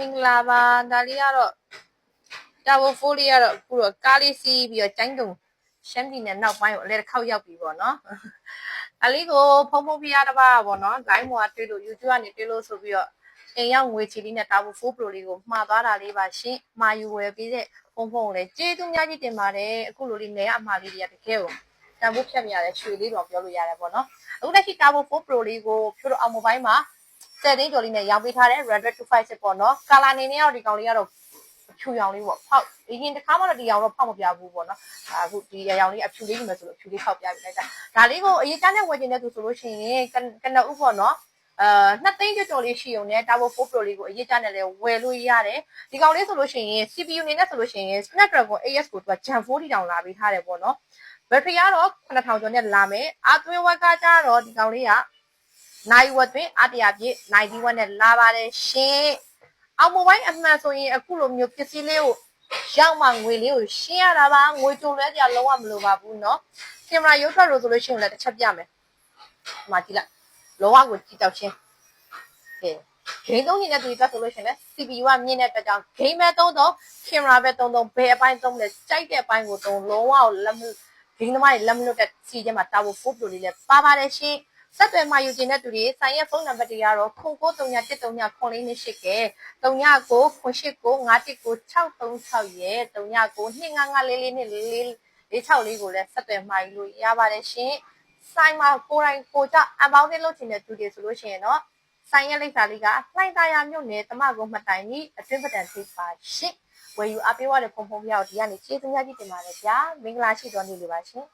င်္ဂလာပါဒါလေးကတော့တာဝဖိုးလေးကတော့အခုတော့ကားလေးစီးပြီးတော့ကျိုင်းတုံရှမ်းပြည်နယ်နောက်ပိုင်းကိုအလဲတစ်ခေါက်ရောက်ပြီပေါ့နော်ဒါလေးကိုဖုံဖုံပြရတပါပေါ့နော် line ပေါ်ကတွေ့လို့ YouTube ကနေတွေ့လို့ဆိုပြီးတော့အိမ်ရောက်ငွေချီလေးနဲ့တာဝဖိုးပရိုလေးကိုမှာသွားတာလေးပါရှင်မှာယူဝယ်ပေးတဲ့ဖုံဖုံကိုလည်းကျေးဇူးများကြီးတင်ပါတယ်အခုလိုလေးနေရအမှားလေးတွေကတကယ်ကိုတန်ဖိုးဖြတ်ပြရတယ်ရွှေလေးတော့ပြောလို့ရတယ်ပေါ့နော်အခုလက်ရှိတာဝဖိုးပရိုလေးကိုဖြိုးတော့အောင်မိုဘိုင်းမှာ7သိန်းကျော်လေးနဲ့ရောင်းပေးထားတဲ့ Redred 256ပေါ့နော်ကာလာနေနဲ့တော့ဒီကောင်လေးကတော့ဖြူရောင်လေးပေါ့ဖောက်အရင်တစ်ခါမှတော့ဒီရောင်တော့ဖောက်မပြဘူးပေါ့နော်အခုဒီရောင်လေးအဖြူလေးယူမယ်ဆိုလို့အဖြူလေးဖောက်ပြပေးလိုက်တာဒါလေးကိုအရေးချတဲ့ဝယ်ခြင်းတဲ့သူဆိုလို့ရှိရင်ကနဦးပေါ့နော်2သိန်းကျော်လေးရှိုံနဲ့ Turbo 4 Pro လေးကိုအရေးချနဲ့လဲဝယ်လို့ရတယ်ဒီကောင်လေးဆိုလို့ရှိရင် CPU အနေနဲ့ဆိုလို့ရှိရင် Snapdragon 8S ကိုသူက Gen 4 တောင်လာပေးထားတယ်ပေါ့နော်ဘက်ထရီကတော့9000ကျော်နဲ့လာမယ်အသွင်းဝက်ကကြတော့ဒီကောင်လေးကနိုင်ဝတ်သွင်းအတရားပြည့်90ဝက်နဲ့လာပါတယ်ရှင်အောင်မိုဘိုင်းအမှန်ဆိုရင်အခုလိုမျိုးပစ္စည်းလေးကိုရောက်မှငွေလေးကိုရှင်းရတာပါငွေကြိုလဲကြလုံးဝမလိုပါဘူးเนาะကင်မရာရုပ်ထွက်လို့ဆိုလို့ရှိရင်လည်းတစ်ချက်ပြမယ်ဒီမှာကြည့်လိုက်လုံးဝကိုကြည့်တော့ရှင်းကဲဂိမ်းသုံးနေတဲ့သူတွေဆိုလို့ရှိရင်လည်း CPU ကမြင့်တဲ့အတွက်ကြောင့်ဂိမ်းပဲသုံးကင်မရာပဲသုံးဘယ်အပိုင်းသုံးလဲကြိုက်တဲ့အပိုင်းကိုသုံးလုံးဝကိုလက်ဂိမ်းသမားတွေလက်မလွတ်တဲ့စီးထဲမှာ Turbo 4 Pro လေးလည်းပါပါတယ်ရှင်ဆက်သွယ်မှယူခြင်းတဲ့သူတွေဆိုင်ရဲ့ဖုန်းနံပါတ်တွေကတော့09331348ကဲ3998951936ရဲ့399255444446ကိုလည်းဆက်သွယ်မှယူလို့ရပါတယ်ရှင်ဆိုင်မှာကိုယ်တိုင်ကိုကြအပေါင်းသိလုပ်ချင်တဲ့သူတွေဆိုလို့ရှိရင်တော့ဆိုင်ရဲ့လိပ်စာလေးကလှိုင်သာယာမြို့နယ်တမကုန်းမှတိုင်ကြီးအတွင်းပဒံထိပ်ပါရှင်ဝယ်ယူအပေးရတဲ့ဖုန်းဖုန်းပြတော့ဒီကနေကျေးဇူးများကြီးတင်ပါတယ်ဗျာမင်္ဂလာရှိတော်နေလို့ပါရှင်